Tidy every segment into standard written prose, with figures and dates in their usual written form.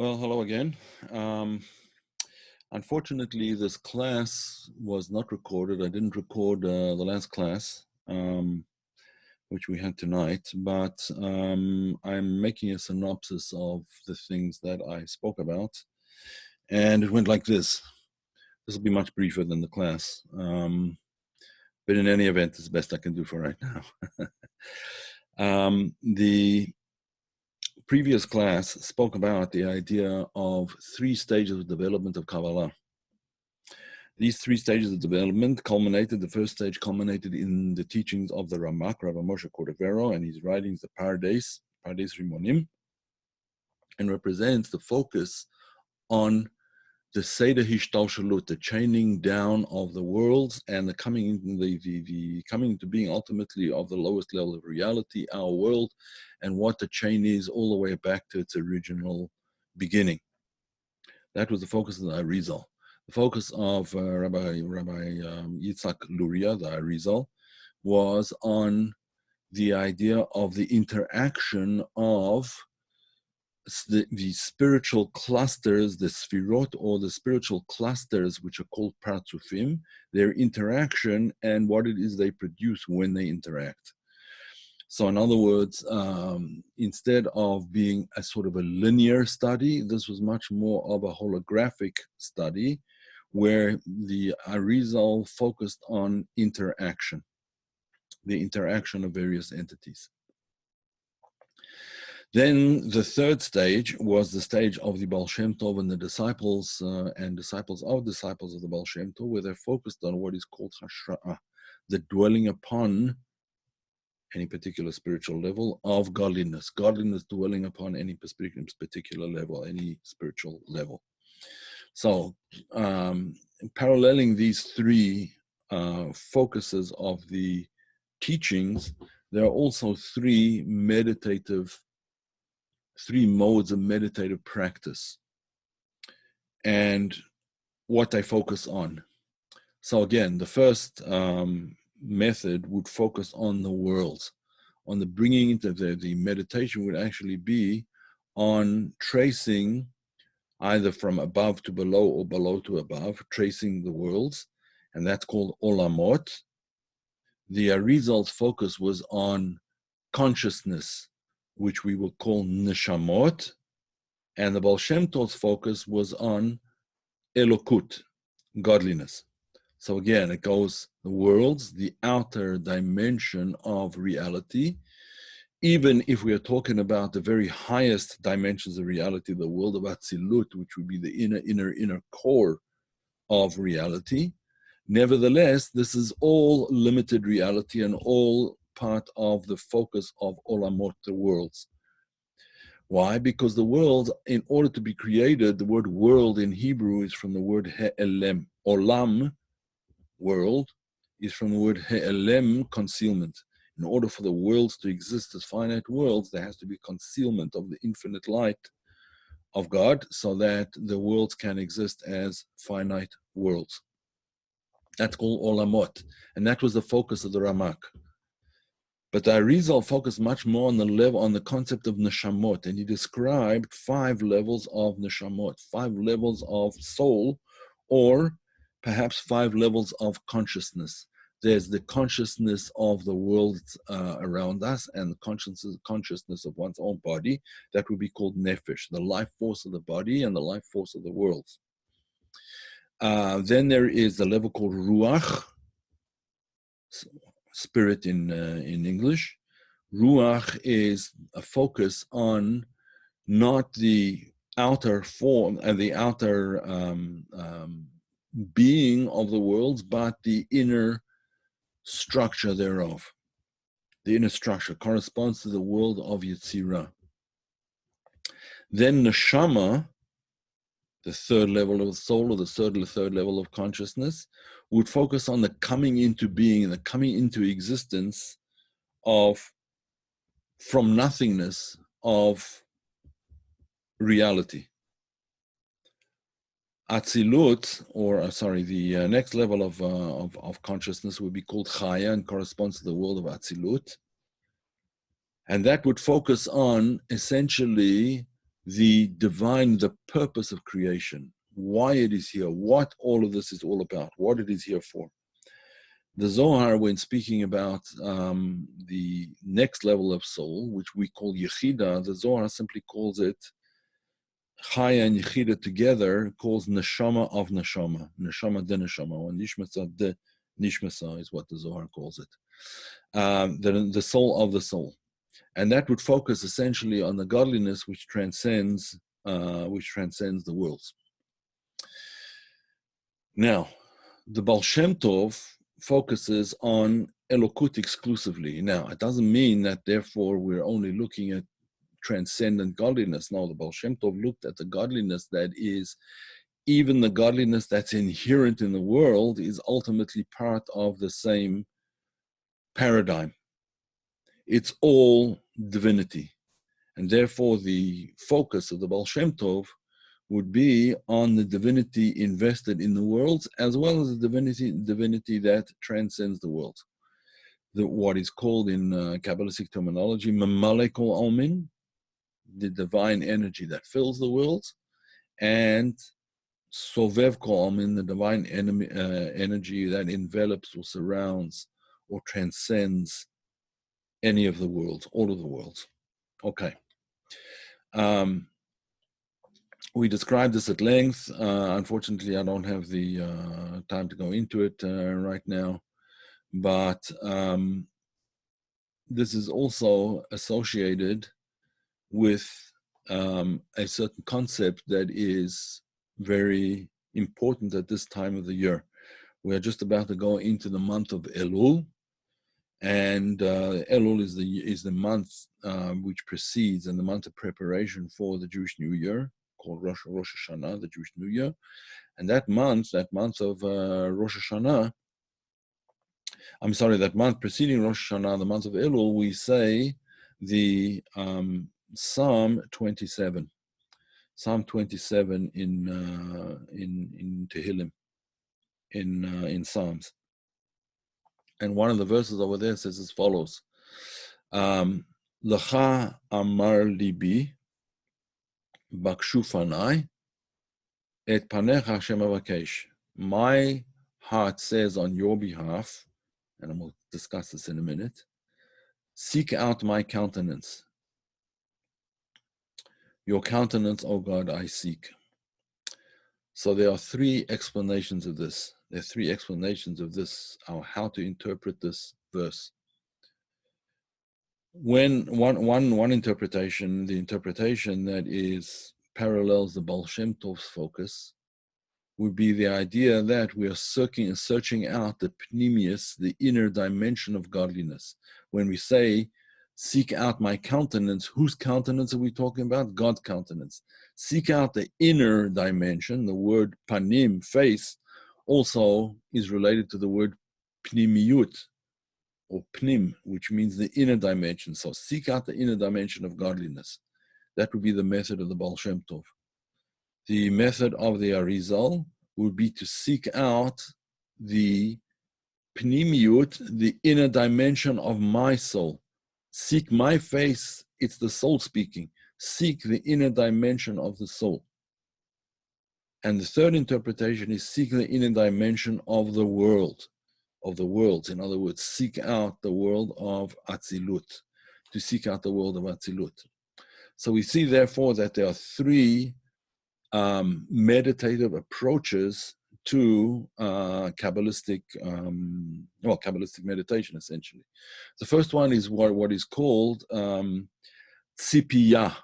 Well, hello again. Um, Unfortunately, this class was not recorded. I didn't record the last class, which we had tonight, but I'm making a synopsis of the things that I spoke about. And it went like this. This will be much briefer than the class. But in any event, it's the best I can do for right now. The previous class spoke about the idea of 3 stages of development of Kabbalah. These 3 stages of development the first stage culminated in the teachings of the Ramak, Rabbi Moshe Cordovero, and his writings, the Pardes Rimonim, and represents the focus on the Seder Hishtalshalut, the chaining down of the worlds and the coming into being ultimately of the lowest level of reality, our world, and what the chain is all the way back to its original beginning. That was the focus of the Arizal. The focus of Rabbi Yitzhak Luria, the Arizal, was on the idea of the interaction of the spiritual clusters, the sfirot, or the spiritual clusters, which are called partzufim, their interaction and what it is they produce when they interact. So in other words, instead of being a sort of a linear study, this was much more of a holographic study where the Arizal focused on interaction, the interaction of various entities. Then the third stage was the stage of the Baal Shem Tov and the disciples and disciples of the Baal Shem Tov, where they focused on what is called Hashra'ah, the dwelling upon any particular spiritual level of godliness dwelling upon any particular level, any spiritual level. So paralleling these 3 focuses of the teachings, there are also 3 modes of meditative practice and what they focus on. So again, the first method would focus on the worlds, on the bringing into the meditation would actually be on tracing either from above to below or below to above, tracing the worlds, and that's called olamot. The Arizal's focus was on consciousness, which we will call neshamot, and the Baal Shem Tov's focus was on elokut, godliness. So again, it goes the worlds, the outer dimension of reality. Even if we are talking about the very highest dimensions of reality, the world of Atzilut, which would be the inner core of reality. Nevertheless, this is all limited reality and all part of the focus of Olamot, the worlds. Why? Because the world, in order to be created, the word world in Hebrew is from the word he'elem. Olam, world, is from the word he'elem, concealment. In order for the worlds to exist as finite worlds, there has to be concealment of the infinite light of God so that the worlds can exist as finite worlds. That's called Olamot. And that was the focus of the Ramak. But the Arizal focused much more on the concept of neshamot, and he described 5 levels of neshamot, 5 levels of soul, or perhaps 5 levels of consciousness. There's the consciousness of the world around us, and the consciousness of one's own body. That would be called nefesh, the life force of the body and the life force of the world. Then there is the level called ruach, spirit in English. Ruach is a focus on not the outer form and the outer being of the worlds, but the inner structure thereof. The inner structure corresponds to the world of Yetzirah. Then neshama, the 3rd level of the soul, or the third level of consciousness, would focus on the coming into being and the coming into existence from nothingness of reality. Atzilut, the next level of consciousness would be called Chaya and corresponds to the world of Atzilut. And that would focus on essentially the divine, the purpose of creation, why it is here, what all of this is all about, what it is here for. The Zohar, when speaking about the next level of soul, which we call Yechida, the Zohar simply calls it Chaya and Yechida together, calls Neshama of Neshama, Neshama de Neshama, or Nishmasa de Nishmasa is what the Zohar calls it. The soul of the soul. And that would focus essentially on the godliness which transcends the worlds. Now, the Baal Shem Tov focuses on Elokut exclusively. Now, it doesn't mean that therefore we're only looking at transcendent godliness. No, the Baal Shem Tov looked at the godliness that is, even the godliness that's inherent in the world is ultimately part of the same paradigm. It's all divinity. And therefore the focus of the Baal Shem Tov would be on the divinity invested in the worlds, as well as the divinity that transcends the world. What is called in Kabbalistic terminology, Mamale Kol Almin, the divine energy that fills the worlds, and Sovev Kol Almin, the divine energy that envelops or surrounds or transcends any of the worlds, all of the worlds. Okay. We described this at length. Unfortunately, I don't have the time to go into it right now, but this is also associated with a certain concept that is very important at this time of the year. We are just about to go into the month of Elul, and Elul is the month which precedes and the month of preparation for the Jewish New Year, called Rosh Hashanah, the Jewish New Year. And that month of Rosh Hashanah, that month preceding Rosh Hashanah, the month of Elul, we say the Psalm 27. Psalm 27 in Tehillim, in Psalms. And one of the verses over there says as follows: L'cha amar libi, bakshu fanai, et panecha Hashem avakesh. My heart says on your behalf, and we'll discuss this in a minute, seek out my countenance. Your countenance, O God, I seek. So there are three explanations of this. There are three explanations of this, how to interpret this verse. When one interpretation, the interpretation that is parallels the Baal Shem Tov's focus, would be the idea that we are searching out the pnimius, the inner dimension of godliness. When we say, seek out my countenance, whose countenance are we talking about? God's countenance. Seek out the inner dimension. The word panim, face, also is related to the word pnimiut, or pnim, which means the inner dimension. So seek out the inner dimension of godliness. That would be the method of the Baal Shem Tov. The method of the Arizal would be to seek out the pnimiut, the inner dimension of my soul. Seek my face, it's the soul speaking. Seek the inner dimension of the soul. And the third interpretation is seek the inner dimension of the world, of the worlds. In other words, seek out the world of Atzilut, to seek out the world of Atzilut. So we see, therefore, that there are three meditative approaches to Kabbalistic meditation, essentially. The first one is what is called tzipiyah,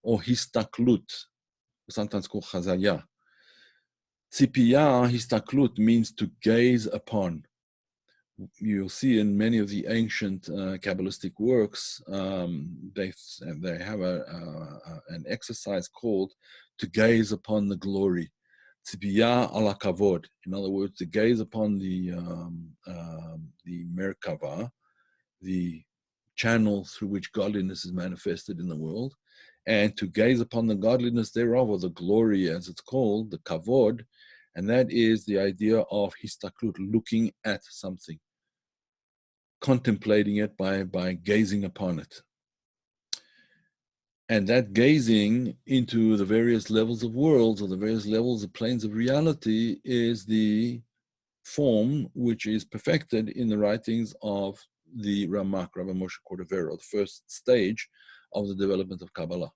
or histaklut, sometimes called chazaya. Tzipiyah, histaklut, means to gaze upon. You'll see in many of the ancient Kabbalistic works, they have an exercise called to gaze upon the glory. Tzipiyah ala kavod. In other words, to gaze upon the merkava, the channel through which godliness is manifested in the world, and to gaze upon the godliness thereof, or the glory as it's called, the kavod, and that is the idea of histaklut, looking at something, contemplating it by gazing upon it. And that gazing into the various levels of worlds or the various levels of planes of reality is the form which is perfected in the writings of the Ramak, Rabbi Moshe Cordovero, the first stage of the development of Kabbalah.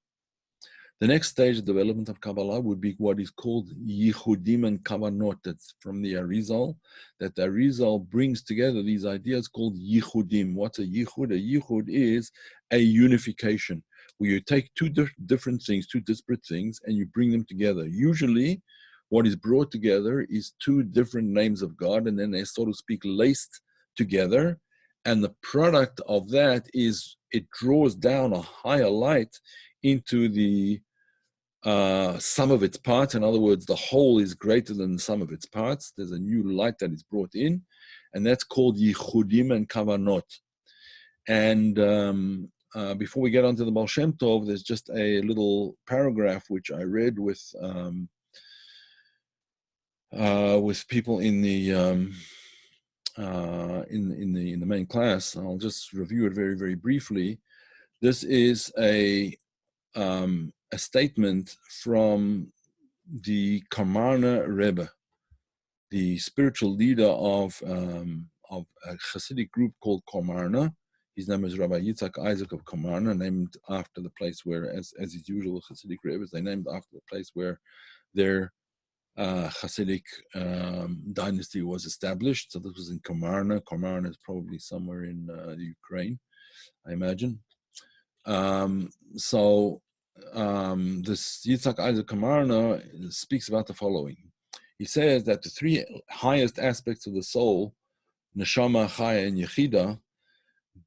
The next stage of development of Kabbalah would be what is called Yichudim and Kavanot. That's from the Arizal, that the Arizal brings together these ideas called Yichudim. What's a Yichud? A Yichud is a unification, where you take two different things, two disparate things, and you bring them together. Usually, what is brought together is two different names of God, and then they, so to speak, laced together. And the product of that is it draws down a higher light into the sum of its parts. In other words, the whole is greater than the sum of its parts. There's a new light that is brought in, and that's called Yichudim and Kavanot. And before we get onto the Baal Shem Tov, there's just a little paragraph which I read with people in the in the main class. I'll just review it very, very briefly. This is a statement from the Kamarna Rebbe, the spiritual leader of a Hasidic group called Kamarna. His name is Rabbi Yitzhak Isaac of Kamarna, named after the place where, as is usual with Hasidic Rebbes, they named after the place where their Hasidic dynasty was established. So this was in Kamarna. Kamarna is probably somewhere in the Ukraine, I imagine. This Yitzhak Isaac Kamarna speaks about the following. He says that the three highest aspects of the soul, Neshama, Chaya, and Yechida,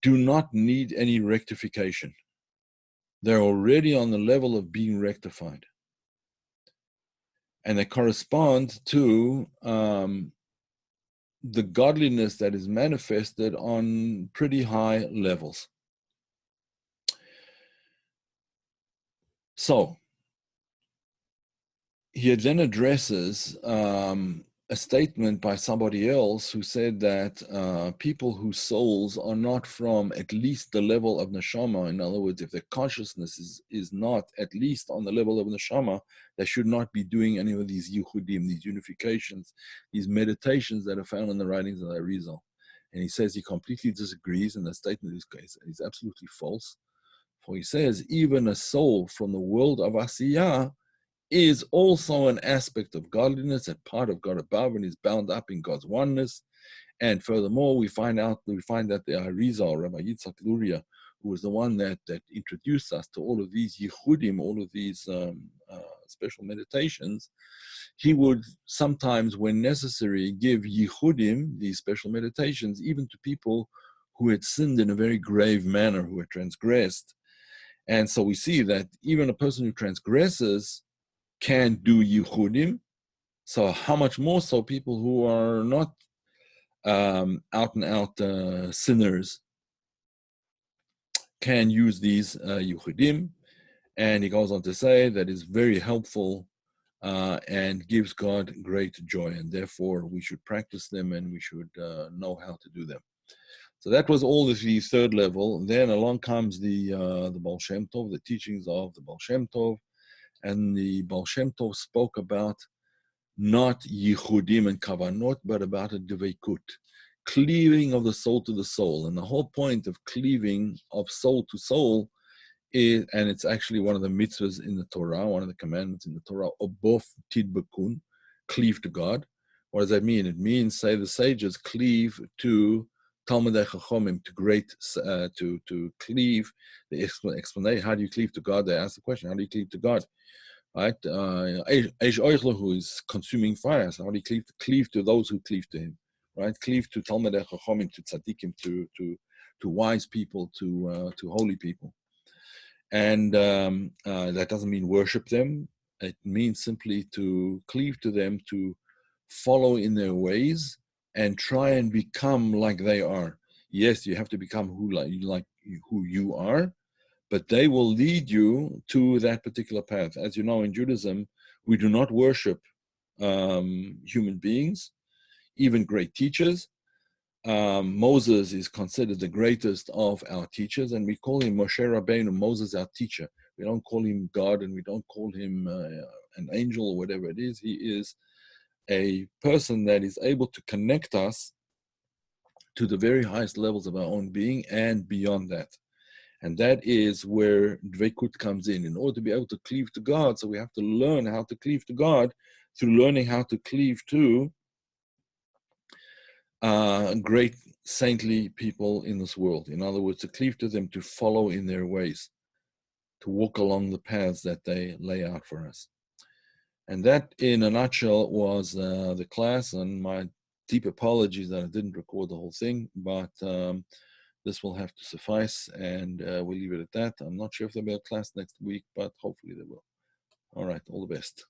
do not need any rectification. They're already on the level of being rectified. And they correspond to the godliness that is manifested on pretty high levels. So, he then addresses a statement by somebody else who said that people whose souls are not from at least the level of neshama, in other words, if their consciousness is not at least on the level of neshama, they should not be doing any of these yichudim, these unifications, these meditations that are found in the writings of the Arizal. And he says he completely disagrees, and the statement is absolutely false. For he says, even a soul from the world of Asiyah is also an aspect of godliness, a part of God above, and is bound up in God's oneness. And furthermore, we find that the Arizal, Rabbi Yitzhak Luria, who was the one that introduced us to all of these yichudim, all of these special meditations, he would sometimes, when necessary, give yichudim, these special meditations, even to people who had sinned in a very grave manner, who had transgressed. And so we see that even a person who transgresses can do yichudim. So how much more so people who are not out and out sinners can use these yichudim. And he goes on to say that it's very helpful and gives God great joy, and therefore we should practice them and we should know how to do them. So that was all of the third level. Then along comes the Baal Shem Tov, the teachings of the Baal Shem Tov. And the Baal Shem Tov spoke about not yichudim and kavanot, but about a deveikut, cleaving of the soul to the soul. And the whole point of cleaving of soul to soul is, and it's actually one of the mitzvahs in the Torah, one of the commandments in the Torah, obof tidbekun, cleave to God. What does that mean? It means, say the sages, cleave to Talmidei Chachomim, to cleave. The explanation, how do you cleave to God? They ask the question, how do you cleave to God? Right? Who is consuming fire. So how do you cleave to those who cleave to him? Right? Cleave to Talmidei Chachomim, to tzaddikim, to wise people, to holy people. And that doesn't mean worship them. It means simply to cleave to them, to follow in their ways, and try and become like they are. Yes, you have to become who you are, but they will lead you to that particular path. As you know, in Judaism, we do not worship human beings, even great teachers. Moses is considered the greatest of our teachers, and we call him Moshe Rabbeinu, Moses our teacher. We don't call him God, and we don't call him an angel or whatever it is. He is a person that is able to connect us to the very highest levels of our own being and beyond that. And that is where Dveikut comes in order to be able to cleave to God. So we have to learn how to cleave to God through learning how to cleave to great saintly people in this world. In other words, to cleave to them, to follow in their ways, to walk along the paths that they lay out for us. And that, in a nutshell, was the class. And my deep apologies that I didn't record the whole thing, but this will have to suffice, and we'll leave it at that. I'm not sure if there'll be a class next week, but hopefully there will. All right, all the best.